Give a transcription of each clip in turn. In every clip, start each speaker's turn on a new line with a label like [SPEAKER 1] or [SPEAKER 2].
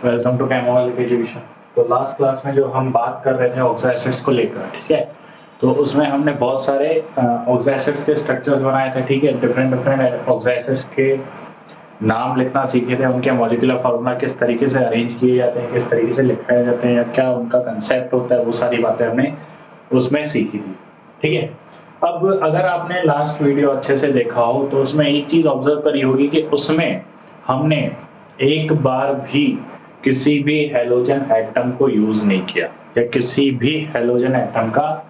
[SPEAKER 1] Welcome to कैमोल education. तो last class में जो हम बात कर रहे थे ऑक्सो एसिड्स को लेकर, ठीक है। तो उसमें हमने बहुत सारे ऑक्सो एसिड्स के स्ट्रक्चर्स बनाए थे, ठीक है। डिफरेंट डिफरेंट ऑक्सो एसिड्स के नाम लिखना सीखे थे, उनके मॉलिक्यूलर फार्मूला किस तरीके से अरेंज किए जाते हैं, किस तरीके से लिखाए जाते हैं, या क्या उनका कंसेप्ट होता है, वो सारी बातें हमने उसमें सीखी थी, ठीक है। अब अगर आपने लास्ट वीडियो अच्छे से देखा हो तो उसमें एक चीज ऑब्जर्व करी होगी कि उसमें हमने एक बार भी किसी भी हैलोजन एटम को यूज नहीं किया, या किसी भी हैलोजन एटम का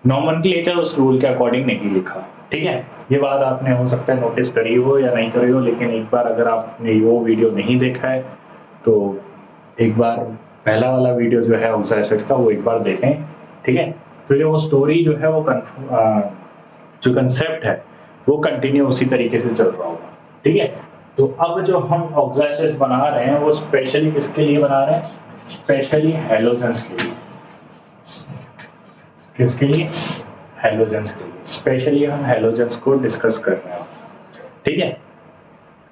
[SPEAKER 1] नॉमेनक्लेचर उस रूल के अकॉर्डिंग नहीं लिखा, ठीक है। ये बात आपने हो सकता है नोटिस करी हो या नहीं करी हो, लेकिन एक बार अगर आपने वो वीडियो नहीं देखा है तो एक बार पहला वाला वीडियो जो है ऑक्सो एसिड का वो एक बार देखें, ठीक है। तो जो वो स्टोरी जो है वो जो कंसेप्ट है वो कंटिन्यू उसी तरीके से चल रहा होगा, ठीक है। तो अब जो हम ऑक्सो एसिड्स बना रहे हैं वो स्पेशली किसके लिए बना रहे हैं? स्पेशली हैलोजेंस के लिए। किसके लिए? हैलोजेंस के लिए। स्पेशली हम हैलोजेंस को डिस्कस कर रहे हैं, ठीक है।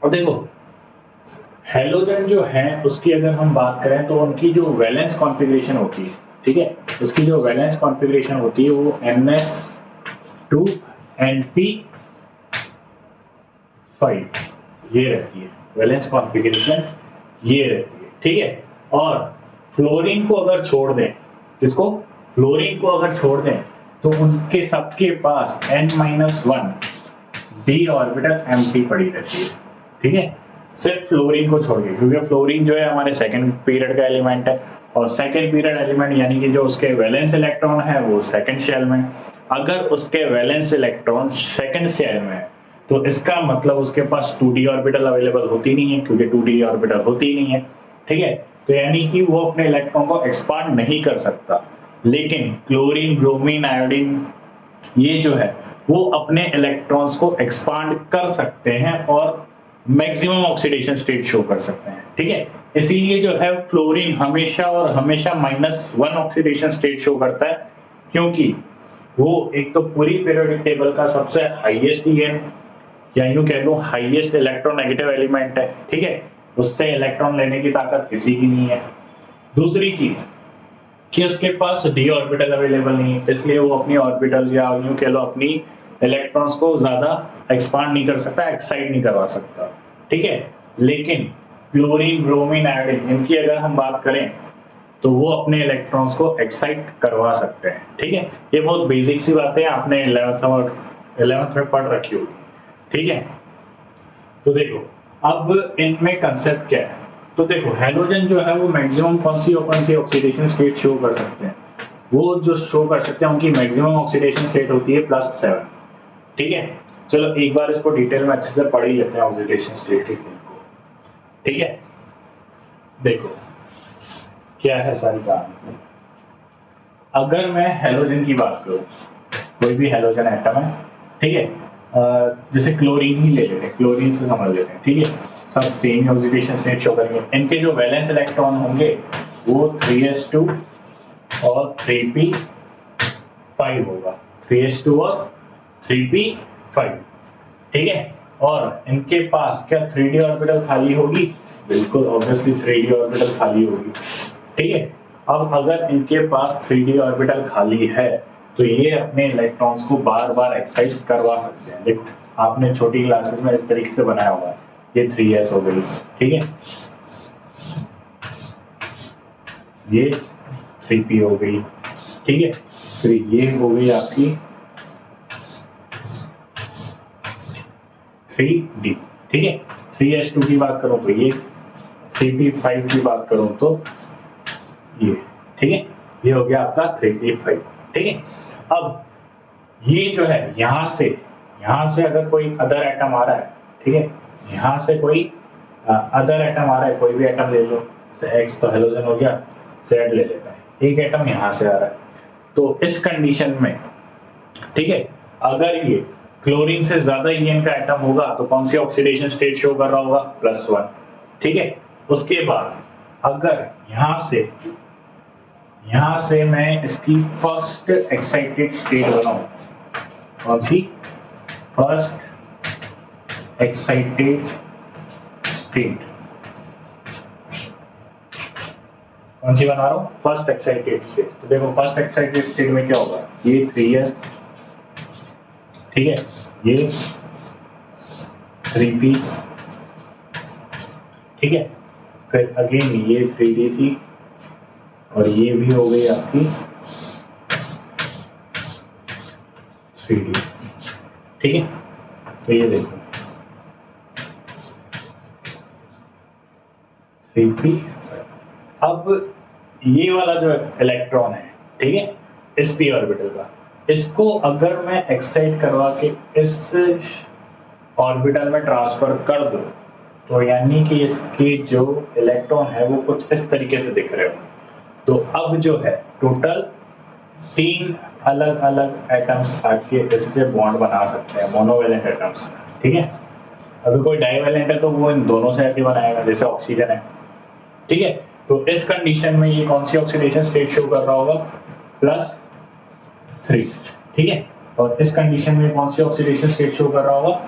[SPEAKER 1] और देखो हैलोजन जो है उसकी अगर हम बात करें तो उनकी जो वैलेंस कॉन्फ़िगरेशन होती है, ठीक है, उसकी जो वैलेंस कॉन्फ़िगरेशन होती है वो ns2np5 ये रहती है। वैलेंस कॉन्फ़िगरेशन ये रहती है, ठीक है। और फ्लोरीन को अगर छोड़ दें, किसको? फ्लोरीन को अगर छोड़ दें तो उनके सबके पास n-1 d ऑर्बिटल mp पड़ी रहती है, ठीक है। सिर्फ फ्लोरीन को छोड़ के, क्योंकि फ्लोरीन जो है हमारे सेकंड पीरियड का एलिमेंट है, और सेकंड पीरियड एलिमेंट यानी कि जो उसके वैलेंस इलेक्ट्रॉन है वो सेकंड शेल में। अगर उसके वैलेंस इलेक्ट्रॉन सेकंड शेल में है तो इसका मतलब उसके पास 2d ऑर्बिटल अवेलेबल होती नहीं है, क्योंकि 2d ऑर्बिटल होती नहीं है, ठीक है। तो यानी कि वो अपने इलेक्ट्रॉन को एक्सपांड नहीं कर सकता। लेकिन क्लोरीन, ब्रोमीन, आयोडीन ये जो है वो अपने इलेक्ट्रॉन्स को एक्सपांड कर सकते हैं और मैक्सिमम ऑक्सीडेशन स्टेट शो कर सकते हैं, ठीक है। इसीलिए जो है फ्लोरीन हमेशा और हमेशा -1 ऑक्सीडेशन स्टेट शो करता है, क्योंकि वो एक तो पूरी पीरियोडिक टेबल का सबसे हाईएस्ट ईएन या यूं कह लो हाईएस्ट इलेक्ट्रोनेगेटिव एलिमेंट है, ठीक है। उससे इलेक्ट्रॉन लेने की ताकत किसी की नहीं है। दूसरी चीज कि उसके पास d ऑर्बिटल अवेलेबल नहीं है, इसलिए वो अपनी ऑर्बिटल्स या यूं कह लो अपनी इलेक्ट्रॉन्स को ज्यादा एक्सपांड नहीं कर सकता, एक्साइट नहीं करवा सकता, ठीक है। लेकिन क्लोरीन, ब्रोमीन, आयोडीन इनकी अगर हम बात करें तो वो अपने इलेक्ट्रॉन्स को एक्साइट करवा सकते हैं, ठीक है। ये बहुत बेसिक सी बातें आपने 11th में पढ़ रखी होगी, ठीक है। तो देखो अब इनमें कंसेप्ट क्या है। तो देखो हैलोजन जो है वो मैक्सिमम कौन सी ऑक्सीडेशन स्टेट शो कर सकते हैं? वो जो शो कर सकते हैं उनकी मैक्सिमम ऑक्सीडेशन स्टेट होती है +7, ठीक है। चलो एक बार इसको डिटेल में अच्छे से पढ़ ही लेते हैं ऑक्सीडेशन स्टेट के को, ठीक है। देखो क्या है सारी कहानी। अगर मैं हैलोजन की बात करूं, कोई भी हैलोजन एटम है, ठीक है, जैसे क्लोरीन ही ले लेते हैं, क्लोरीन से समझ लेते हैं, ठीक है। सब सेम ऑक्सीडेशन स्टेट शो करेंगे। इनके जो वैलेंस इलेक्ट्रॉन होंगे वो 3s2 और 3p5 होगा, 3s2 और 3p5, ठीक है। और इनके पास क्या 3d ऑर्बिटल खाली होगी? बिल्कुल ऑब्वियसली 3d ऑर्बिटल खाली होगी, ठीक है। अब अगर इनके पास 3d ऑर्बिटल खाली है तो ये अपने इलेक्ट्रॉन्स को बार बार एक्साइट करवा सकते हैं। देखो आपने छोटी क्लासेस में इस तरीके से बनाया हुआ है, ये 3s हो गई, ठीक है, ये 3p हो गई, ठीक है। फिर ये हो गई आपकी 3d, ठीक है। 3s2 की बात करूं तो ये, 3p5 की बात करूं तो ये, ठीक है। ये हो गया आपका 3p5, ठीक है। अब ये जो है यहां से अगर कोई अदर एटम आ रहा है, ठीक है, यहां से कोई अदर एटम आ रहा है, कोई भी एटम ले लो, एक्स तो हेलोजन हो गया, जेड ले लेता है, एक एटम यहां से आ रहा है। तो इस कंडीशन में, ठीक है, अगर ये क्लोरीन से ज्यादा ईएन का एटम होगा तो कौन सी ऑक्सीडेशन स्टेट शो कर रहा होगा? +1, ठीक है। उसके बाद अगर यहां से मैं इसकी फर्स्ट एक्साइटेड स्टेट बनाऊं, कौन सी? फर्स्ट एक्साइटेड स्टेट, कौन सी बना रहा हूँ, फर्स्ट एक्साइटेड स्टेट। तो देखो फर्स्ट एक्साइटेड स्टेट में क्या होगा, ये 3s, ठीक है, ये 3p, ठीक है, फिर अगेन ये 3d3 और ये भी हो गई आपकी 3d, ठीक है। तो ये देखो 3p। अब ये वाला जो इलेक्ट्रॉन है, ठीक है, इस p ऑर्बिटल का, इसको अगर मैं एक्साइट करवा के इस ऑर्बिटल में ट्रांसफर कर दूं, तो यानी कि इसके जो इलेक्ट्रॉन है वो कुछ इस तरीके से दिख रहे हो। तो अब जो है टोटल 3 अलग अलग एटम्स आके इससे बॉन्ड बना सकते हैं, मोनोवेलेंट एटम्स, ठीक है। अगर कोई डाइवेलेंट है तो वो इन दोनों से आके बनाएगा, जैसे ऑक्सीजन है, ठीक है। तो इस कंडीशन में ये कौन सी ऑक्सीडेशन स्टेट शो कर रहा होगा, +3, ठीक है। और इस कंडीशन में कौन सी ऑक्सीडेशन स्टेट शो कर रहा होगा,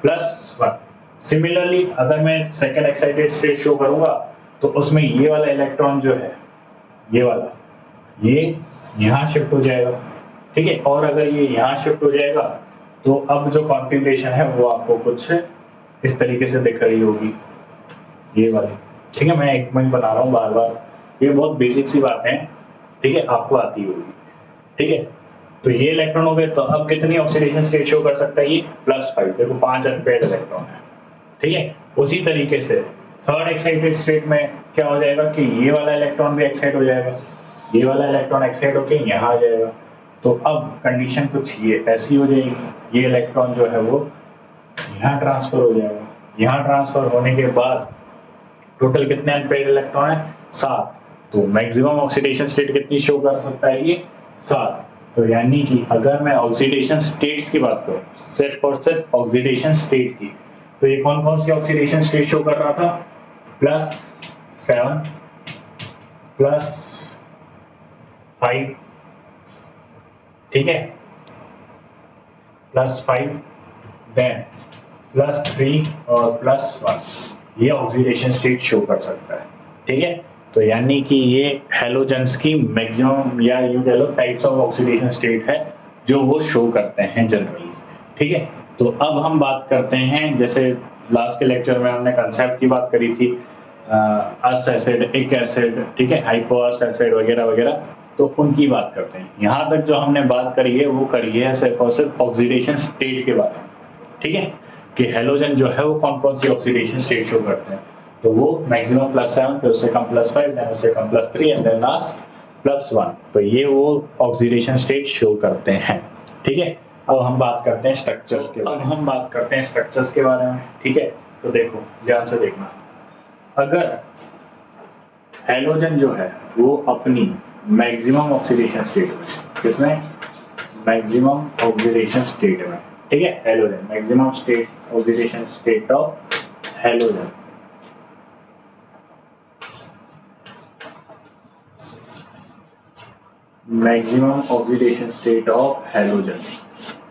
[SPEAKER 1] +1। सिमिलरली अगर मैं सेकेंड एक्साइटेड स्टेट शो करूंगा तो उसमें ये वाला इलेक्ट्रॉन जो है, ये वाला, ये यहाँ शिफ्ट हो जाएगा, ठीक है। और अगर ये यहाँ शिफ्ट हो जाएगा तो अब जो कॉन्फ़िगरेशन है वो आपको कुछ इस तरीके से दिख रही होगी, ये वाली, ठीक है। मैं एक पॉइंट बना रहा हूँ बार बार, ये बहुत बेसिक सी बातें हैं, ठीक है, आपको आती होगी, ठीक है। तो ये इलेक्ट्रॉन हो गए, तो अब कितनी ऑक्सीडेशन स्टेट शो कर सकता है ये, +5। देखो 5 अनपेयर्ड इलेक्ट्रॉन है, ठीक है। उसी तरीके से थर्ड एक्साइटेड स्टेट में क्या हो जाएगा कि ये वाला इलेक्ट्रॉन भी एक्साइट हो जाएगा, ये वाला इलेक्ट्रॉन एक्साइट होकर यहाँ आ जाएगा। तो अब कंडीशन कुछ ये ऐसी हो जाएगी, ये इलेक्ट्रॉन जो है वो यहाँ ट्रांसफर हो जाएगा। यहाँ ट्रांसफर होने के बाद टोटल कितने अनपेयर्ड इलेक्ट्रॉन है, 7। तो मैक्सिमम ऑक्सीडेशन स्टेट कितनी शो कर सकता है ये, 7। तो यानी कि अगर मैं ऑक्सीडेशन स्टेट्स की बात करूँ, सिर्फ और सिर्फ ऑक्सीडेशन स्टेट की, तो ये कौन कौन सी ऑक्सीडेशन स्टेट शो कर रहा था, +7, +5, ठीक है, +5, देन +3 और +1, ये ऑक्सीडेशन स्टेट शो कर सकता है, ठीक है। तो यानी कि ये हैलोजेंस की मैक्सिमम या यूं कह लो टाइप्स ऑफ ऑक्सीडेशन स्टेट है जो वो शो करते हैं जनरली, ठीक है। तो अब हम बात करते हैं, जैसे लास्ट के लेक्चर में हमने कंसेप्ट की बात करी थी, अस एसिड, एक एसिड, ठीक है, हाइपोअस एसिड वगैरह वगैरह, तो उनकी बात करते हैं। यहाँ तक जो हमने बात करी है वो करी है सिर्फ और सिर्फ ऑक्सीडेशन स्टेट के बारे में, ठीक है, कि हैलोजन जो है वो कौन कौन सी ऑक्सीडेशन स्टेट शो करते हैं। तो वो मैक्सिमम +7, फिर उससे कम +5, देन उससे कम +3 एंड देन लास्ट +1। तो ये वो ऑक्सीडेशन स्टेट शो करते हैं, ठीक है। अब हम बात करते हैं स्ट्रक्चर्स के बारे में, ठीक है। तो देखो ध्यान से देखना, अगर हैलोजन जो है वो अपनी मैक्सिमम ऑक्सीडेशन स्टेट में, किसमें, मैक्सिमम ऑक्सीडेशन स्टेट में, ठीक है, halogen maximum state oxidation state of halogen, maximum oxidation state of halogen.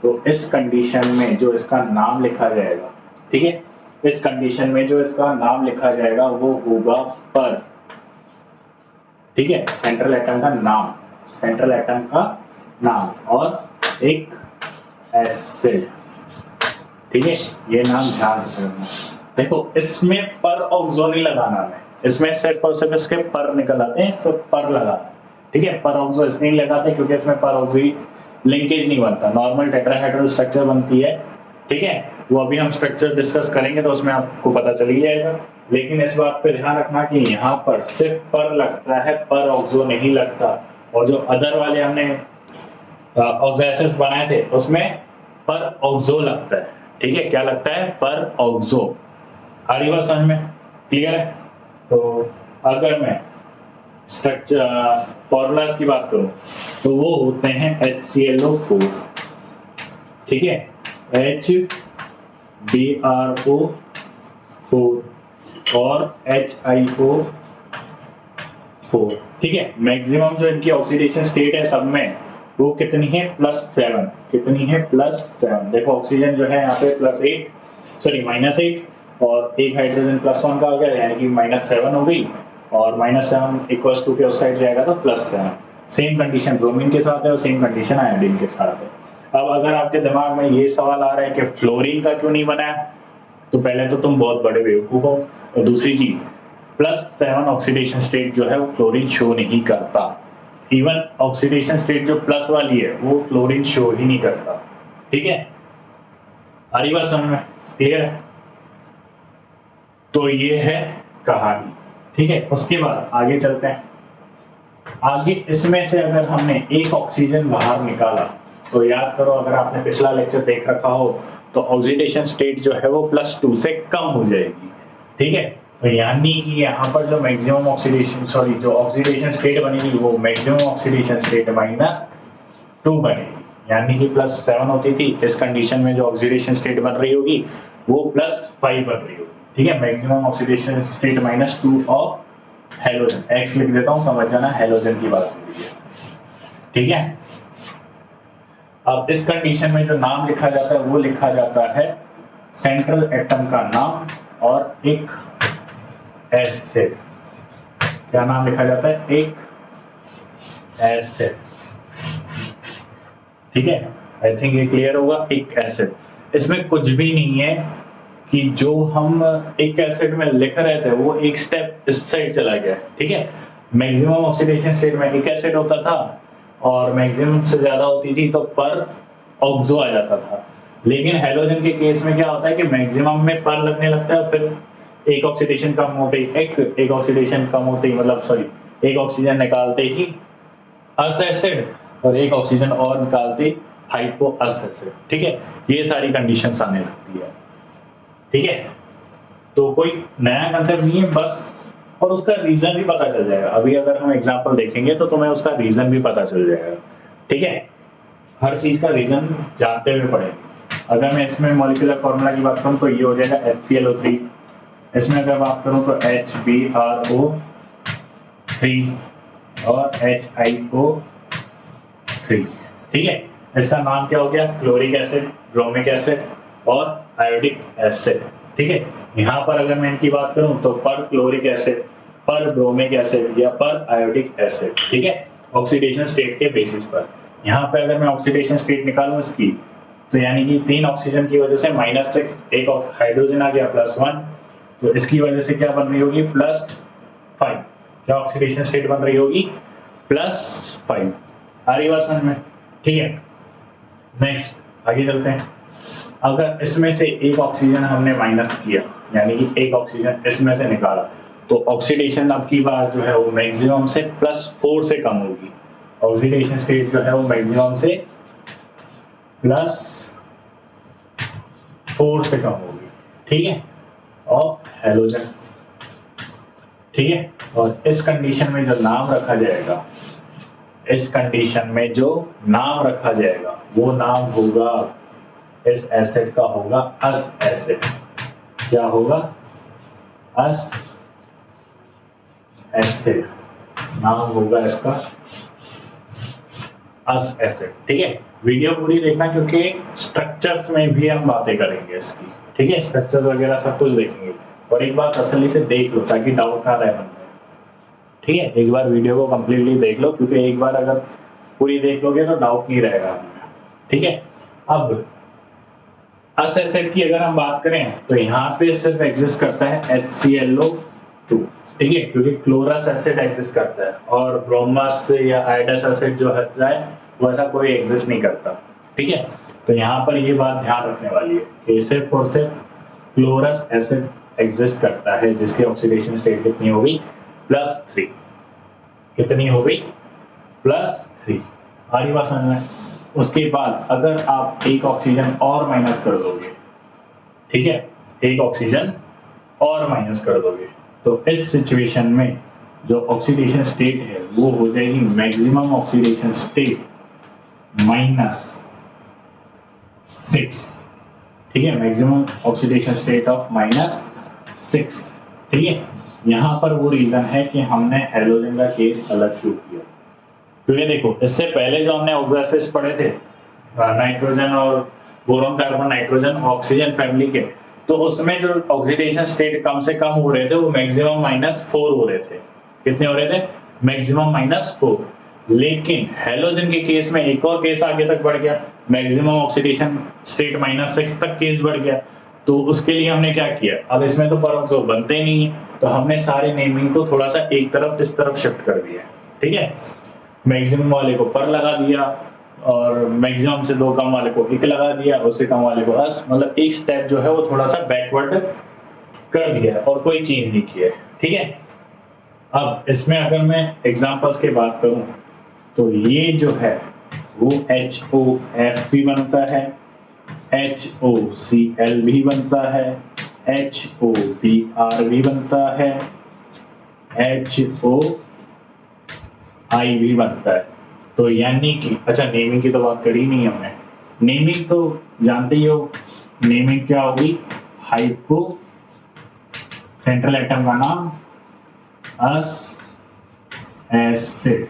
[SPEAKER 1] तो इस कंडीशन में जो इसका नाम लिखा जाएगा, ठीक है, इस कंडीशन में जो इसका नाम लिखा जाएगा वो होगा पर, ठीक है, सेंट्रल एटम का नाम, सेंट्रल एटम का नाम और एक एसिड, ठीक है, ये नाम ध्यान से रखना। देखो इसमें पर ऑक्सो नहीं लगाना है, इसमें सिर्फ और सिर्फ इसके पर निकल आते हैं, तो पर लगाना, ठीक है। पर ऑक्सो इसलिए नहीं लगाते क्योंकि इसमें पर ऑक्सी लिंकेज नहीं बनता, नॉर्मल टेट्राहेड्रल स्ट्रक्चर बनती है, ठीक है। वो अभी हम स्ट्रक्चर डिस्कस करेंगे तो उसमें आपको पता चल ही जाएगा। लेकिन इस बात पे ध्यान रखना कि यहाँ पर सिर्फ पर लगता है, पर ऑक्सो नहीं लगता। और जो अदर वाले हमने ऑक्सो बनाए थे उसमें पर ऑक्सो लगता है, ठीक है, क्या लगता है, पर ऑक्सो। आ रही बात समझ में, क्लियर है। तो अगर मैं स्ट्रक्चर फॉर्मूलाज की बात करूं तो वो होते हैं HClO4, ठीक है, HBrO4 और HiO4, ठीक है। मैक्सिमम जो इनकी ऑक्सीडेशन स्टेट है सब में वो कितनी है, +7, कितनी है, +7। देखो ऑक्सीजन जो है यहाँ पे -8 और एक हाइड्रोजन +1 का आ गया, यानी कि -7 हो गई। और -7 इक्वल्स टू के उस साइड जाएगा तो +7। सेम कंडीशन ब्रोमीन के साथ है और सेम कंडीशन आयोडीन के साथ है। अब अगर आपके दिमाग में ये सवाल आ रहा है कि फ्लोरीन का क्यों नहीं बनाया, तो पहले तो तुम बहुत बड़े बेवकूफ हो, और दूसरी चीज +7 ऑक्सीडेशन स्टेट जो है वो फ्लोरीन शो नहीं करता। इवन ऑक्सीडेशन स्टेट जो प्लस वाली है वो फ्लोरीन शो ही नहीं करता। ठीक है, आ रही बात समझ में? क्लियर है? तो ये है कहानी। ठीक है, उसके बाद आगे चलते हैं। आगे इसमें से अगर हमने एक ऑक्सीजन बाहर निकाला तो याद करो, अगर आपने पिछला लेक्चर देख रखा हो तो ऑक्सीडेशन स्टेट जो है वो +2 से कम हो जाएगी। ठीक है, तो यानी कि यहाँ पर जो मैक्सिमम ऑक्सीडेशन जो ऑक्सीडेशन स्टेट बनेगी वो मैक्सिमम ऑक्सीडेशन स्टेट -2 बनेगी। यानी कि +7 होती थी, इस कंडीशन में जो ऑक्सीडेशन स्टेट बन रही होगी वो +5 बन रही होगी। ठीक है, maximum oxidation state -2 of halogen, X लिख देता हूं, समझ जाना हेलोजन की बात हो रही है। ठीक है, अब इस कंडीशन में जो नाम लिखा जाता है वो लिखा जाता है सेंट्रल एटम का नाम और एक एसिड। क्या नाम लिखा जाता है? एक एसिड। ठीक है, आई थिंक ये क्लियर होगा। एक एसिड, इसमें कुछ भी नहीं है कि जो हम एक एसिड में लिख रहे थे वो एक स्टेप इस साइड चला गया। ठीक है, मैक्सिमम ऑक्सीडेशन स्टेट में एक एसिड होता था और मैक्सिमम से ज्यादा होती थी तो पर ऑक्सो आ जाता था। लेकिन हेलोजन के केस में क्या होता है कि मैक्सिमम में पर लगने लगता है, फिर एक ऑक्सीडेशन कम होते ही एक ऑक्सीडेशन कम होते ही एक ऑक्सीजन निकालते ही अस एसिड और एक ऑक्सीजन और निकालते हाइपो अस एसिड। ठीक है, ये सारी कंडीशंस आने लगती है। ठीक है, तो कोई नया कंसेप्ट नहीं है बस, और उसका रीजन भी पता चल जाएगा। अभी अगर हम एग्जांपल देखेंगे तो तुम्हें उसका रीजन भी पता चल जाएगा। ठीक है, हर चीज का रीजन जानते हुए पड़ेगा। अगर मैं इसमें मॉलिक्यूलर फॉर्मूला की बात करूं तो ये हो जाएगा HClO3। इसमें अगर बात करूं तो HbRO3 और HiO3। ठीक है, इसका नाम क्या हो गया? क्लोरिक एसिड, ब्रोमिक एसिड और आयोडिक एसिड। ठीक है, यहाँ पर अगर मैं इनकी बात करूं तो पर क्लोरिक एसिड, पर ब्रोमिक एसिड या पर आयोडिक एसिड। ठीक है, ऑक्सीडेशन स्टेट के बेसिस पर। यहाँ पे अगर मैं ऑक्सीडेशन स्टेट निकालूं इसकी, तो यानी कि 3 ऑक्सीजन की वजह से -6, एक हाइड्रोजन आ गया +1, तो इसकी वजह से क्या बन रही होगी? +5। क्या ऑक्सीडेशन स्टेट बन रही होगी? +5। आ रही बात समझ में? ठीक है, नेक्स्ट आगे चलते हैं। अगर इसमें से एक ऑक्सीजन हमने माइनस किया, यानी कि एक ऑक्सीजन इसमें से निकाला, तो ऑक्सीडेशन अब की बार जो है वो मैक्सिमम से +4 से कम होगी। ऑक्सीडेशन स्टेट जो है वो मैक्सिमम से +4 से कम होगी। ठीक है, और हेलोजन। ठीक है, और इस कंडीशन में जो नाम रखा जाएगा, इस कंडीशन में जो नाम रखा जाएगा वो नाम होगा, इस एसिड का होगा अस एसिड। क्या होगा? अस एसिड नाम होगा इसका, अस एसिड। ठीक है, वीडियो पूरी देखना क्योंकि स्ट्रक्चर्स में भी हम बातें करेंगे इसकी। ठीक है, स्ट्रक्चर्स वगैरह सब कुछ देखेंगे, और एक बात असली से देख लो ताकि डाउट ना रहे मन में। ठीक है, एक बार वीडियो को कंप्लीटली देख लो, क्योंकि एक बार अगर पूरी देख लोगे तो डाउट नहीं रहेगा। ठीक है, अब अस एसिड की अगर हम बात करें तो यहाँ पे सिर्फ एग्जिस्ट करता है HClO2। ठीक है, क्योंकि क्लोरस एसिड एग्जिस्ट करता है और ब्रोमस या आयोडस एसिड जो है वो ऐसा कोई एग्जिस्ट नहीं करता। ठीक है, तो यहाँ पर ये बात ध्यान रखने वाली है कि सिर्फ और सिर्फ क्लोरस एसिड एग्जिस्ट करता है, जिसकी ऑक्सीडेशन स्टेट कितनी हो गई? +3। कितनी हो गई? +3। आ रही बात समझ में? उसके बाद अगर आप एक ऑक्सीजन और माइनस कर दोगे, ठीक है, एक ऑक्सीजन और माइनस कर दोगे, तो इस सिचुएशन में जो ऑक्सीडेशन स्टेट है वो हो जाएगी मैक्सिमम ऑक्सीडेशन स्टेट -6। ठीक है, मैक्सिमम ऑक्सीडेशन स्टेट ऑफ -6। ठीक है, यहाँ पर वो रीजन है कि हमने हेलोजन का केस अलग क्यों किया, क्योंकि देखो इससे पहले जो हमने ऑक्सीडेशन पढ़े थे नाइट्रोजन और boron carbon nitrogen oxygen family के, तो उसमें जो ऑक्सीडेशन स्टेट कम से कम हो रहे थे वो मैक्सिमम -4 हो रहे थे। कितने हो रहे थे, मैक्सिमम -4। लेकिन हेलोजन के केस में एक और केस आगे तक बढ़ गया, मैक्सिमम ऑक्सीडेशन स्टेट -6 तक केस बढ़ गया। तो उसके लिए हमने क्या किया, अब इसमें तो पेरोक्सो बनते नहीं है, तो हमने सारे नेमिंग को थोड़ा सा एक तरफ इस तरफ शिफ्ट कर दिया, ठीक है। मैक्सिमम वाले को पर लगा दिया और मैक्सिमम से 2 कम वाले को इक लगा दिया, उससे कम वाले को अस, मतलब एक स्टेप जो है वो थोड़ा सा बैकवर्ड कर दिया और कोई चेंज नहीं किया, ठीक है। अब इसमें अगर मैं एग्जांपल्स की बात करूं तो ये जो है वो HOF भी बनता है, HOCl भी बनता है, HOBr भी बनता है, HOI भी बनता है। तो यानी कि अच्छा नेमिंग की तो बात करी नहीं हमने, नेमिंग तो जानते ही हो, नेमिंग क्या होगी, हाइपो सेंट्रल एटम का नाम अस एसिड,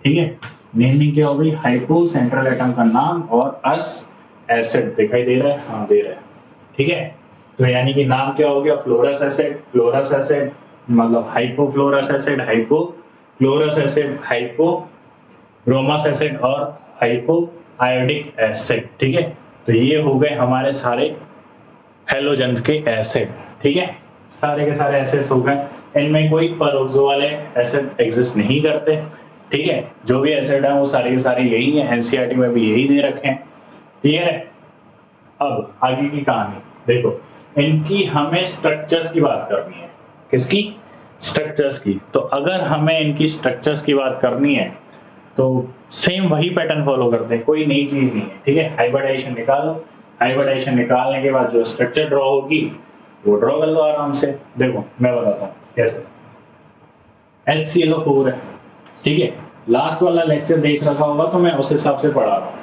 [SPEAKER 1] ठीक है। नेमिंग क्या होगी, हाइपो सेंट्रल एटम का नाम और अस एसिड, दिखाई दे रहा है, हाँ दे रहा है, ठीक है। तो यानी कि नाम क्या हो गया, फ्लोरस एसिड, फ्लोरस एसिड मतलब hypofluorous acid, hypochlorous acid, hypo bromous acid और हाइपो आयोडिक एसिड, ठीक है। तो ये हो गए हमारे सारे हेलोजेंस के एसिड, ठीक है। सारे के सारे एसिड्स हो गए, इनमें कोई पेरोक्सो वाले एसिड एग्जिस्ट नहीं करते, ठीक है। जो भी एसिड है वो सारे के सारे यही है, एनसीईआरटी में भी यही दे रखे हैं, क्लियर है। अब आगे की कहानी देखो, इनकी हमें स्ट्रक्चर्स की बात करनी है, किसकी, स्ट्रक्चर्स की। तो अगर हमें इनकी स्ट्रक्चर्स की बात करनी है तो सेम वही पैटर्न फॉलो करते हैं, कोई नई चीज नहीं है, ठीक है। हाइब्रिडाइजेशन निकालो, हाइब्रिडाइजेशन निकालने के बाद जो स्ट्रक्चर ड्रॉ होगी वो ड्रॉ कर लो आराम से। देखो मैं बताता हूँ कैसे, HClO4 है, ठीक है। लास्ट वाला लेक्चर देख रखा होगा तो मैं उस हिसाब से पढ़ा रहा हूँ,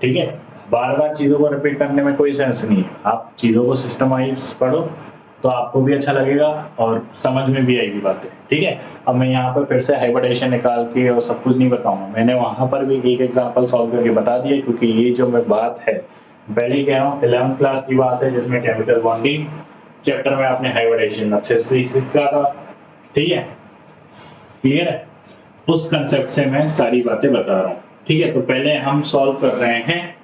[SPEAKER 1] ठीक है। बार बार चीजों को रिपीट करने में कोई सेंस नहीं है, आप चीजों को सिस्टमाइज पढ़ो तो आपको भी अच्छा लगेगा और समझ में भी आएगी बातें, ठीक है। अब मैं यहाँ पर फिर से हाइब्रिडाइजेशन निकाल के और सब कुछ नहीं बताऊंगा, मैंने वहां पर भी एक एग्जांपल सॉल्व करके बता दिया, क्योंकि ये जो मैं बात है पहले ही कह रहा हूँ 11th क्लास की बात है, जिसमें केमिकल बॉन्डिंग चैप्टर में आपने हाइब्रिडाइजेशन अच्छे से सीखा था, ठीक है, क्लियर है। उस कंसेप्ट से मैं सारी बातें बता रहा हूँ, ठीक है। तो पहले हम सॉल्व कर रहे हैं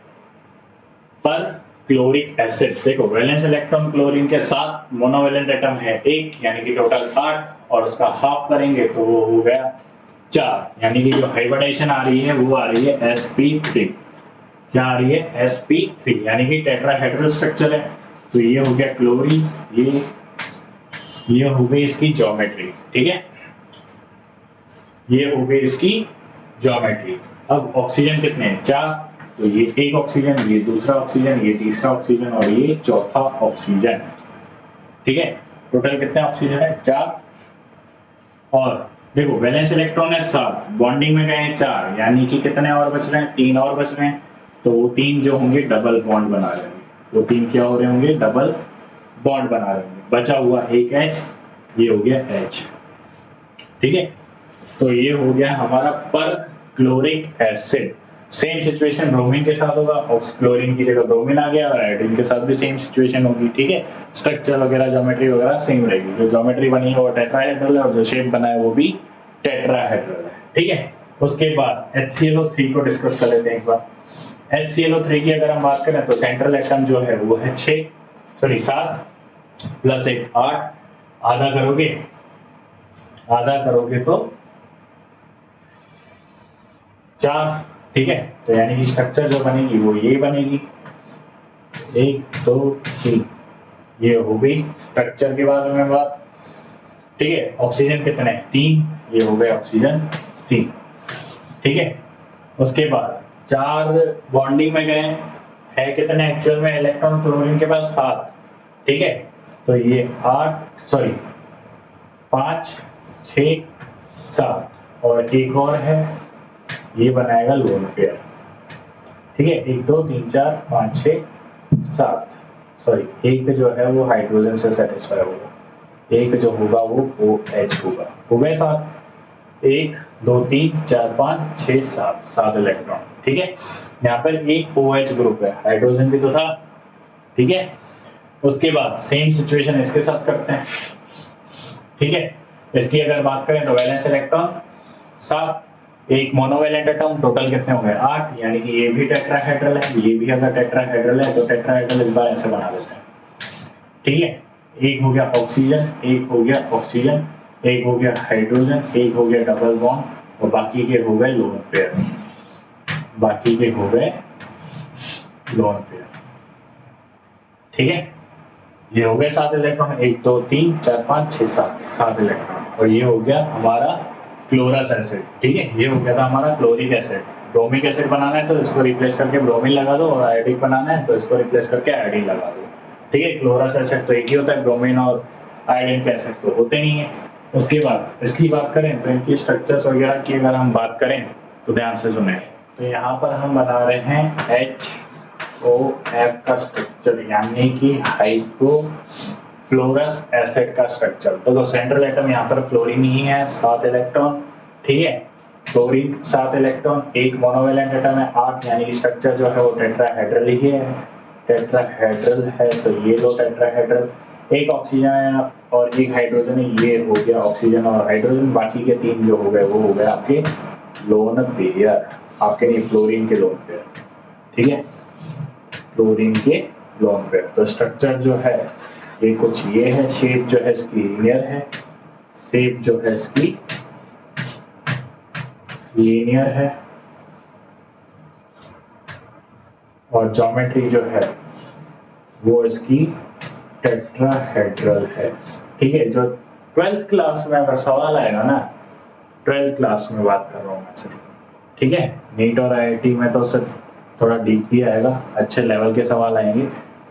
[SPEAKER 1] पर क्लोरिक एसिड। देखो वैलेंस इलेक्ट्रॉन क्लोरीन के साथ मोनोवेलेंट एटम है 1, यानी कि टोटल 8, और उसका हाफ करेंगे तो वो हो गया 4, यानी कि जो हाइब्रिडाइजेशन आ रही है वो आ रही है sp3। क्या आ रही है, sp3, यानी कि टेट्राहेड्रल स्ट्रक्चर है। तो ये हो गया क्लोरीन, ये हो गई इसकी ज्योमेट्री, ठीक है, ये हो गई इसकी ज्योमेट्री। अब ऑक्सीजन कितने हैं, 4, तो ये एक ऑक्सीजन, ये दूसरा ऑक्सीजन, ये तीसरा ऑक्सीजन और ये चौथा ऑक्सीजन, ठीक है। टोटल कितने ऑक्सीजन है, 4। और देखो वैलेंस इलेक्ट्रॉन है 7, बॉन्डिंग में गए हैं 4, यानी कि कितने और बच रहे हैं, 3 और बच रहे हैं। तो वो 3 जो होंगे डबल बॉन्ड बना रहे होंगे, वो 3 क्या हो रहे होंगे, डबल बॉन्ड बना रहे होंगे। बचा हुआ एक H, ये हो गया H, ठीक है। तो ये हो गया हमारा perchloric acid. Same situation bromine के साथ होगा, क्लोरीन की जगह ब्रोमीन आ गया, और आयोडीन के साथ भी सेम सिचुएशन होगी, ठीक है। स्ट्रक्चर वगैरह ज्योमेट्री वगैरह सेम रहेगी, जो ज्योमेट्री बनी है वो टेट्राहेड्रल है और जो शेप बना है वो भी टेट्राहेड्रल है, ठीक है। उसके बाद HClO3 को डिस्कस कर लेते हैं एक बार। HClO3 की अगर हम बात करें तो सेंट्रल एटम जो है वो है 7 प्लस 1 8, आधा करोगे तो 4, ठीक है। तो यानी कि स्ट्रक्चर जो बनेगी वो ये बनेगी, 1 2 3, ये हो गई स्ट्रक्चर के बारे में बात, ठीक है। ऑक्सीजन कितने, 3, ये हो गए ऑक्सीजन 3, ठीक है। उसके बाद 4 बॉन्डिंग में गए हैं कितने एक्चुअल में इलेक्ट्रॉन क्लोरीन के पास 7, ठीक है। तो ये 5 6 7 और एक और है, ये बनाएगा लोन पेयर, ठीक है। 1 2 3 4 5 6 7, सॉरी एक जो है वो हाइड्रोजन से सेटिस्फाई होगा, एक जो होगा वो OH होगा, हो गए 7, 1 2 3 4 5 6 7 इलेक्ट्रॉन, ठीक है। यहाँ पर एक OH ग्रुप है, हाइड्रोजन भी तो था, ठीक है। उसके बाद सेम सिचुएशन इसके साथ करते हैं, ठीक है। इसकी अगर बात करें तो वैलेंस इलेक्ट्रॉन 7, एक मोनोवैलेंट एटम, टोटल कितने हो गए 8, यानी कि ये भी टेट्राहेड्रल है, ये भी अगर टेट्राहेड्रल है तो टेट्राहेड्रल इस बार ऐसे बना देते हैं, ठीक है। एक हो गया ऑक्सीजन, एक हो गया ऑक्सीजन, एक हो गया हाइड्रोजन, एक हो गया डबल बॉन्ड और बाकी के हो गए लोन पेयर, बाकी के हो गए लोन पेयर, ठीक है। ये हो गए 7 इलेक्ट्रॉन, 1 2 3 4 5 6 7 इलेक्ट्रॉन। और ये हो गया हमारा क्लोरस एसिड, ठीक है। ये हो गया था हमारा क्लोरिक एसिड। ब्रोमिक एसिड बनाना है तो इसको रिप्लेस करके ब्रोमीन लगा दो, और आयोडिक बनाना है तो इसको रिप्लेस करके आयोडीन लगा दो, ठीक है। क्लोरस एसिड तो एक ही होता है, ब्रोमीन और आयोडीन के एसिड तो होते नहीं है। उसके बाद इसकी बात करें तो इनकी स्ट्रक्चर्स वगैरह की अगर हम बात करें तो ध्यान से सुने। तो यहाँ पर हम बना रहे हैं HOF का स्ट्रक्चर, यानी कि हाइड्रोफ्लोरस एसिड का स्ट्रक्चर। तो सेंट्रल एटम यहाँ पर फ्लोरीन ही है, 7 इलेक्ट्रॉन, ठीक है। क्लोरीन 7 इलेक्ट्रॉन, एक मोनोवैलेंट एटम है 8, यानी कि स्ट्रक्चर जो है वो टेट्राहेड्रल ही है, टेट्राहेड्रल है। तो ये दो टेट्राहेड्रल, एक ऑक्सीजन है और एक हाइड्रोजन है, ये हो गया ऑक्सीजन और हाइड्रोजन। बाकी के 3 जो हो गए वो हो गए आपके लोन पेयर, आपके नहीं फ्लोरीन के लोन पेयर, ठीक है, फ्लोरीन के लोन पेयर। तो स्ट्रक्चर जो है ये कुछ ये है, शेप जो है इसकी लीनियर है, शेप जो है इसकी लीनियर है, और ज्योमेट्री जो है वो इसकी टेट्राहेड्रल है, ठीक है। जो 12th क्लास में अगर सवाल आएगा ना, 12th क्लास में बात कर रहा हूँ मैं सिर्फ, ठीक है। नीट और IIT में तो उससे थोड़ा डीप भी आएगा, अच्छे लेवल के सवाल आएंगे,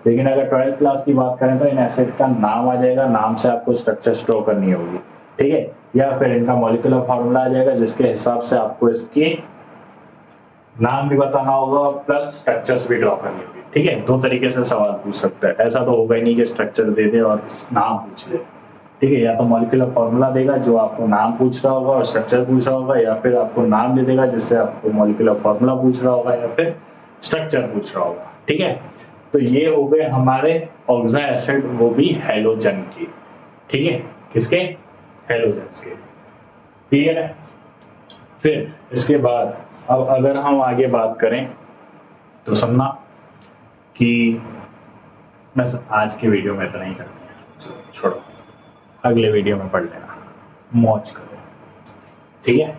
[SPEAKER 1] लेकिन अगर 12th क्लास की बात करें तो इन एसिड का नाम आ जाएगा, नाम से आपको स्ट्रक्चर स्टोर करनी होगी, ठीक है, या फिर इनका मॉलिक्यूलर फॉर्मूला आ जाएगा जिसके हिसाब से आपको इसके नाम भी बताना होगा प्लस स्ट्रक्चर्स भी ड्रॉ करनी होगी, ठीक है। 2 तरीके से सवाल पूछ सकता है, ऐसा तो होगा ही नहीं कि स्ट्रक्चर दे दे और नाम पूछ ले, ठीक है। या तो मॉलिक्यूलर फॉर्मूला देगा जो आपको नाम पूछ रहा होगा और स्ट्रक्चर पूछ रहा होगा, या फिर आपको नाम दे देगा जिससे आपको मॉलिक्यूलर फॉर्मूला पूछ रहा होगा या फिर स्ट्रक्चर पूछ रहा होगा, ठीक है। तो ये हो गए हमारे ऑक्सा एसिड, वो भी हैलोजन की, ठीक है, किसके हैलोजन के, क्लियर है। फिर इसके बाद अब अगर हम आगे बात करें तो सुनना कि बस आज की वीडियो में इतना ही करते हैं, छोड़ो, अगले वीडियो में पढ़ लेना, मौज करो, ठीक है।